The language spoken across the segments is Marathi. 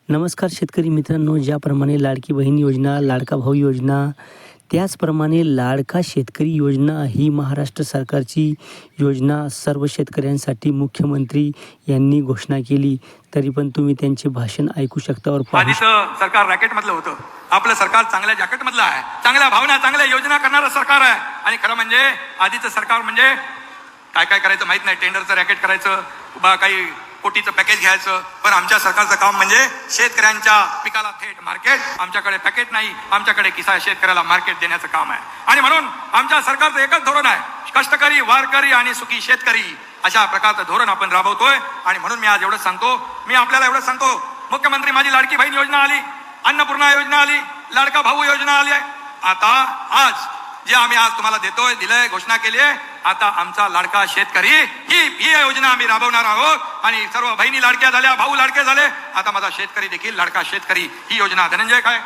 नमस्कार शेतकरी मित्रांनो, ज्याप्रमाणे लाडकी बहीण योजना, लाडका भाऊ योजना, त्याचप्रमाणे लाडका शेतकरी योजना ही महाराष्ट्र सरकारची योजना सर्व शेतकऱ्यांसाठी मुख्यमंत्री यांनी घोषणा केली. तरी पण तुम्ही त्यांचे भाषण ऐकू शकता. आधीचं सरकार रॅकेटमधलं होतं, आपलं सरकार चांगल्या जॅकेटमधलं आहे, चांगल्या भावना चांगल्या योजना करणारं सरकार आहे. आणि खरं म्हणजे आधीचं सरकार म्हणजे काय काय करायचं माहित नाही, टेंडरचं रॅकेट करायचं, बा काही कोटीचं पॅकेज घ्यायचं. पण आमच्या सरकारचं काम म्हणजे शेतकऱ्यांच्या पिकाला थेट मार्केट. आमच्याकडे पॅकेट नाही, आमच्याकडे किसा शेतकऱ्याला मार्केट देण्याचं काम आहे. आणि म्हणून आमच्या सरकारचं एकच धोरण आहे, कष्टकरी, वारकरी आणि सुखी शेतकरी अशा प्रकारचं धोरण आपण राबवतोय. आणि म्हणून मी आज एवढंच सांगतो, मी आपल्याला एवढंच सांगतो, मुख्यमंत्री माझी लाडकी बहीण योजना आली, अन्नपूर्णा योजना आली, लाडका भाऊ योजना आली. आता आज जे आम्ही आज तुम्हाला देतोय, दिलंय, घोषणा केली आहे, आता आमचा लाडका शेतकरी ही योजना आम्ही राबवणार आहोत. आणि सर्व बहिणी लाडक्या झाल्या, भाऊ लाडके झाले, आता माझा शेतकरी देखील लाडका शेतकरी ही योजना. धनंजय काय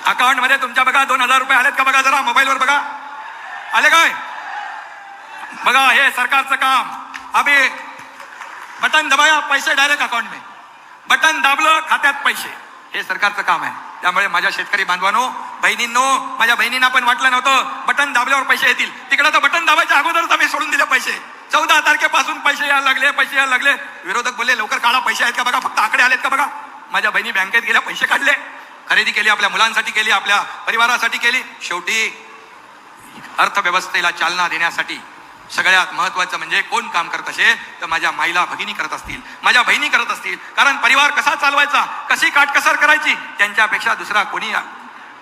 अकाउंट मध्ये तुमच्या बघा 2000 रुपये आलेत का? बघा जरा मोबाईलवर बघा, आले काय? बघा, हे सरकारचं काम. अभी बटन दबाया, पैसे डायरेक्ट अकाउंट में, बटन दाबलं खात्यात पैसे, हे सरकारचं काम आहे. त्यामुळे माझ्या शेतकरी बांधवांनो, बहिणींनो, माझ्या बहिणींना पण वाटलं नव्हतं बटन दाबल्यावर पैसे येतील. तिकडे तर बटन दाबायच्या अगोदरच आम्ही सोडून दिले पैसे. 14 तारखेपासून पैसे यायला लागले, पैसे यायला लागले. विरोधक बोलले लवकर काढा, पैसे आहेत का बघा, फक्त आकडे आलेत का बघा. माझ्या बहिणी बँकेत गेल्या, पैसे काढले, खरेदी केली, आपल्या मुलांसाठी केली, आपल्या परिवारासाठी केली. शेवटी अर्थव्यवस्थेला चालना देण्यासाठी सगळ्यात महत्वाचं म्हणजे कोण काम करत असेल तर माझ्या माईला भगिनी करत असतील, माझ्या बहिणी करत असतील. कारण परिवार कसा चालवायचा, कशी काटकसर करायची, त्यांच्यापेक्षा दुसरा कोणी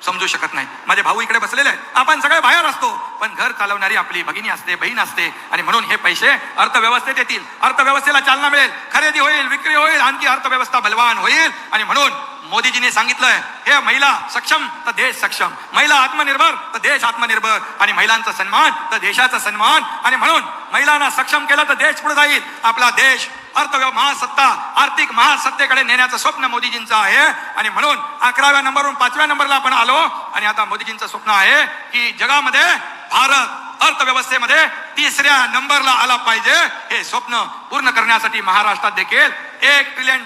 समजू शकत नाही. माझे भाऊ इकडे बसलेले आहेत, आपण सगळे बाहेर असतो, पण घर चालवणारी आपली भगिनी असते, बहीण असते. आणि म्हणून हे पैसे अर्थव्यवस्थेत येतील, अर्थव्यवस्थेला चालना मिळेल, खरेदी होईल, विक्री होईल, आणखी अर्थव्यवस्था बलवान होईल. आणि म्हणून मोदीजीने सांगितलंय, हे महिला सक्षम तर देश सक्षम, महिला आत्मनिर्भर तर देश आत्मनिर्भर, आणि महिलांचा सन्मान तर देशाचा सन्मान. आणि म्हणून महिलांना सक्षम केलं तर देश पुढे जाईल. आपला देश महासत्ता, आर्थिक महासत्तेकडे नेण्याचं स्वप्न मोदीजींचं आहे. आणि म्हणून 11व्या नंबरवरून 5व्या नंबरला आपण आलो. आणि आता मोदीजींचं स्वप्न आहे की जगामध्ये भारत अर्थव्यवस्थेमध्ये 3ऱ्या नंबरला आला पाहिजे. हे स्वप्न पूर्ण करण्यासाठी महाराष्ट्रात देखील $1 ट्रिलियन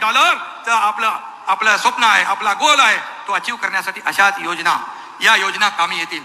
आपलं स्वप्न आहे, आपला गोल आहे, तो अचीव करण्यासाठी अशाच योजना, या योजना कामी येतील.